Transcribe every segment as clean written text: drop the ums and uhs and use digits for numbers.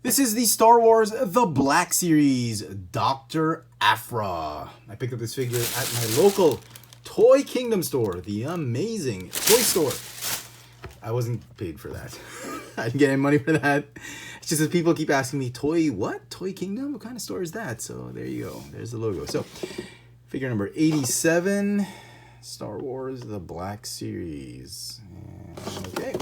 This is the Star Wars The Black Series, Dr. Aphra. I picked up this figure at my local Toy Kingdom store, the amazing toy store. I wasn't paid for that. I didn't get any money for that. It's just that people keep asking me, Toy what? Toy Kingdom? What kind of store is that? So there you go. There's the logo. So figure number 87, Star Wars The Black Series. Okay,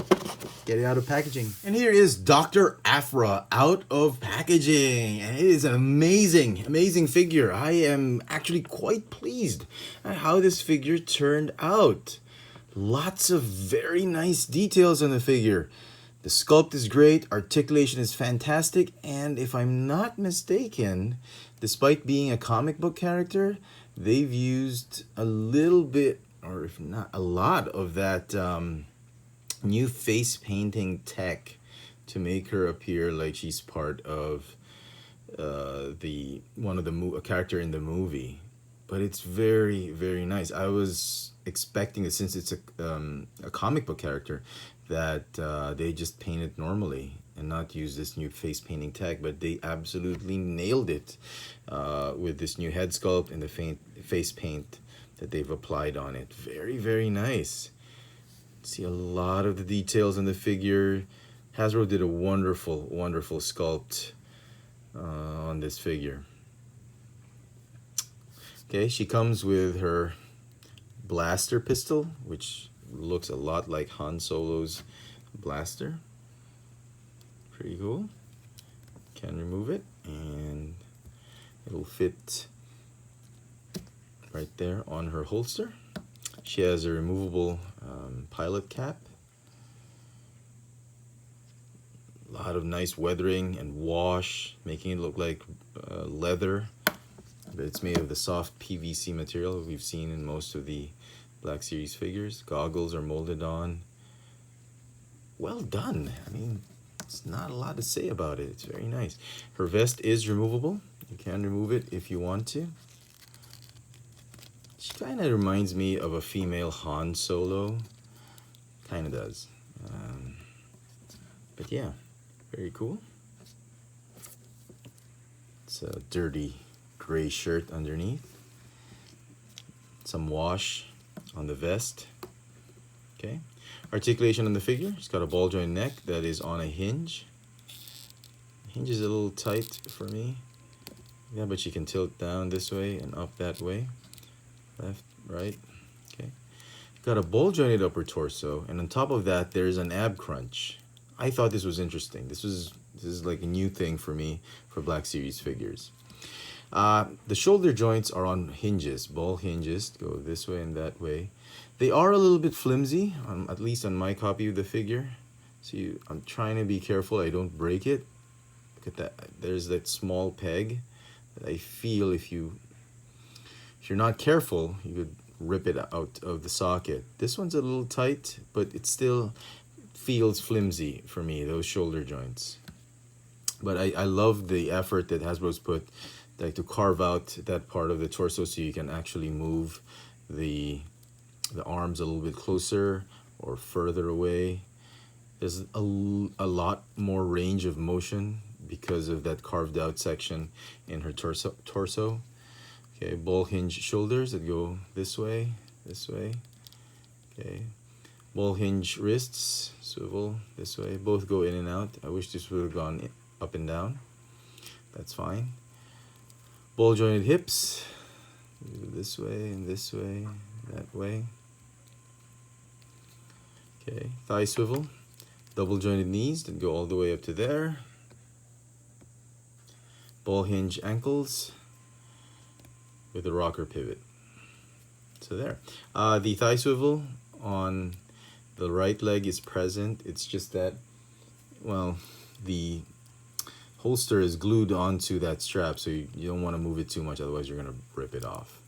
get it out of packaging. And here is Dr. Aphra out of packaging. And it is an amazing, amazing figure. I am actually quite pleased at how this figure turned out. Lots of very nice details on the figure. The sculpt is great, articulation is fantastic, and if I'm not mistaken, despite being a comic book character, they've used a little bit, or if not a lot, of that new face painting tech to make her appear like she's part of a character in the movie. But it's very, very nice. I was expecting that since it's a comic book character that they just paint it normally and not use this new face painting tech, but they absolutely nailed it with this new head sculpt and the face paint that they've applied on it. Very, very nice. See a lot of the details in the figure. Hasbro did a wonderful, wonderful sculpt on this figure. Okay, she comes with her blaster pistol, which looks a lot like Han Solo's blaster. Pretty cool. Can remove it and it'll fit right there on her holster. She has a removable pilot cap. A lot of nice weathering and wash, making it look like leather. But it's made of the soft PVC material we've seen in most of the Black Series figures. Goggles are molded on. Well done. I mean, it's not a lot to say about it. It's very nice. Her vest is removable. You can remove it if you want to. She kind of reminds me of a female Han Solo. Kind of does. But yeah, very cool. It's a dirty gray shirt underneath. Some wash on the vest. Okay. Articulation on the figure. It's got a ball joint neck that is on a hinge. The hinge is a little tight for me. Yeah, but you can tilt down this way and up that way. Left, right. Okay. Got a ball jointed upper torso, and on top of that there's an ab crunch. I thought this was interesting. This is like a new thing for me for Black Series figures. The shoulder joints are on hinges, ball hinges, go this way and that way. They are a little bit flimsy, at least on my copy of the figure. So I'm trying to be careful I don't break it. Look at that. There's that small peg that I feel if you're not careful, you could rip it out of the socket. This one's a little tight, but it still feels flimsy for me, those shoulder joints. But I love the effort that Hasbro's put, like to carve out that part of the torso so you can actually move the arms a little bit closer or further away. There's a lot more range of motion because of that carved out section in her torso. Okay, ball hinge shoulders that go this way. Okay, ball hinge wrists, swivel this way. Both go in and out. I wish this would have gone up and down. That's fine. Ball jointed hips, this way and this way, that way. Okay, thigh swivel, double jointed knees that go all the way up to there. Ball hinge ankles with a rocker pivot. So there. The thigh swivel on the right leg is present. It's just that, well, the holster is glued onto that strap, so you don't want to move it too much, otherwise you're going to rip it off.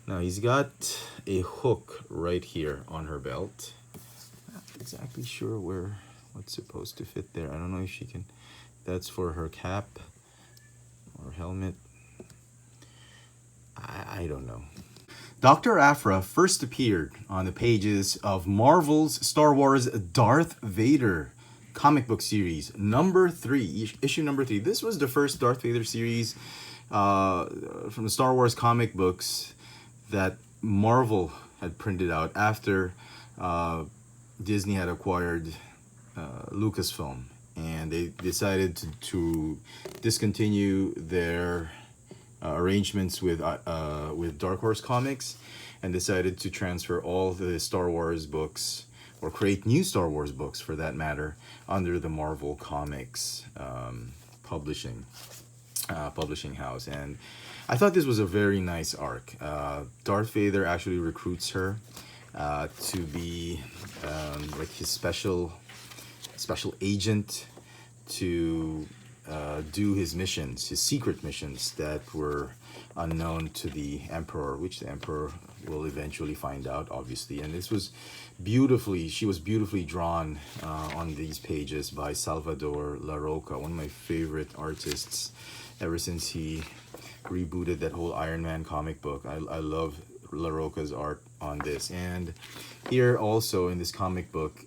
Now he's got a hook right here on her belt. Not exactly sure what's supposed to fit there. I don't know if she can. That's for her cap or helmet. I don't know. Dr. Aphra first appeared on the pages of Marvel's Star Wars Darth Vader. comic book series number 3, issue number 3. This was the first Darth Vader series from the Star Wars comic books that Marvel had printed out after Disney had acquired Lucasfilm, and they decided to discontinue their arrangements with Dark Horse Comics, and decided to transfer all the Star Wars books, or create new Star Wars books for that matter, under the Marvel Comics publishing house. And I thought this was a very nice arc. Darth Vader actually recruits her to be like his special agent to do his missions, his secret missions that were unknown to the Emperor, which the Emperor will eventually find out, obviously. And this was she was beautifully drawn on these pages by Salvador Larroca, one of my favorite artists ever since he rebooted that whole Iron Man comic book. I love Larroca's art on this. And here also in this comic book,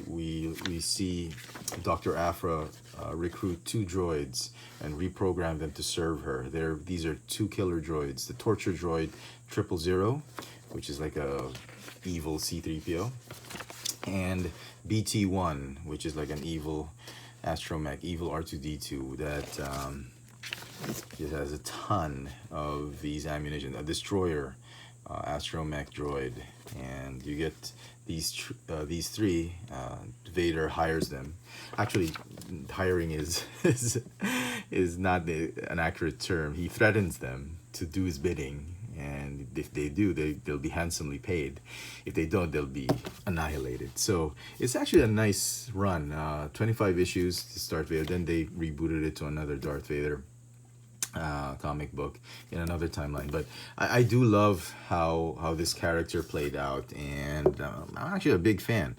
we see Dr. Aphra recruit 2 droids and reprogram them to serve her. These are 2 killer droids: the torture droid 000, which is like a evil C-3PO, and BT-1, which is like an evil astromech, evil R2-D2 that it has a ton of these ammunition, a destroyer astromech droid. And you get these 3. Vader hires them. Actually, hiring is not an accurate term. He threatens them to do his bidding, and if they do, they'll be handsomely paid. If they don't, they'll be annihilated. So it's actually a nice run. 25 issues to start Vader. Then they rebooted it to another Darth Vader comic book in another timeline. But I do love how this character played out, and I'm actually a big fan.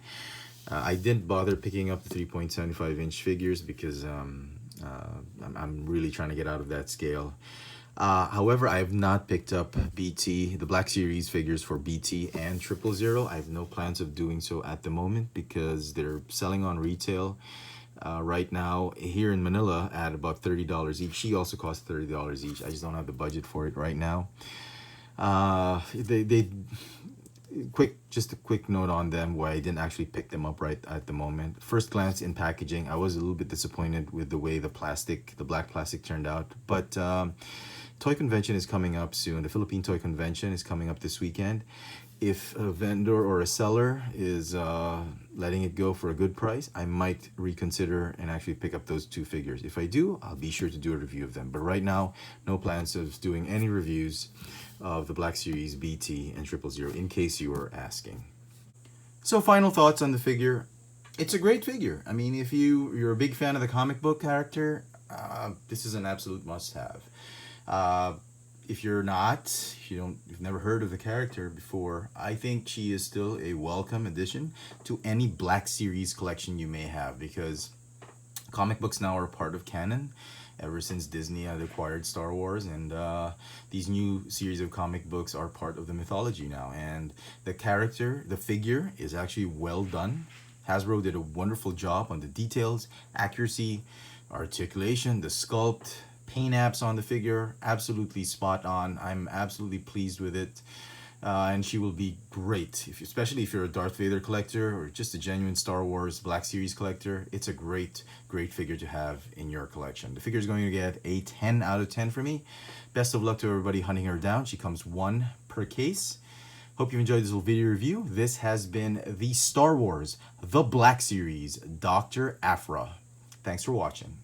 I didn't bother picking up the 3.75-inch figures because I'm really trying to get out of that scale. However, I have not picked up BT, the Black Series figures for BT and 000. I have no plans of doing so at the moment because they're selling on retail right now here in Manila at about $30 each. She also costs $30 each. I just don't have the budget for it right now. Just a quick note on them why I didn't actually pick them up right at the moment. First glance in packaging, I was a little bit disappointed with the way the black plastic turned out. But Toy Convention is coming up soon. The Philippine Toy Convention is coming up this weekend. If a vendor or a seller is letting it go for a good price, I might reconsider and actually pick up those 2 figures. If I do, I'll be sure to do a review of them. But right now, no plans of doing any reviews of the Black Series, BT, and 000, in case you were asking. So final thoughts on the figure. It's a great figure. I mean, if you're a big fan of the comic book character, this is an absolute must-have. If you're not, you've never heard of the character before, I think she is still a welcome addition to any Black Series collection you may have, because comic books now are part of canon ever since Disney had acquired Star Wars, and these new series of comic books are part of the mythology now. And the figure is actually well done. Hasbro did a wonderful job on the details, accuracy, articulation, the sculpt, paint apps on the figure, absolutely spot on. I'm absolutely pleased with it. And she will be great, especially if you're a Darth Vader collector or just a genuine Star Wars Black Series collector. It's a great figure to have in your collection. The figure is going to get a 10 out of 10 for me. Best of luck to everybody hunting her down. She comes 1 per case. Hope you enjoyed this little video review. This has been the Star Wars, the Black Series, Dr. Aphra. Thanks for watching.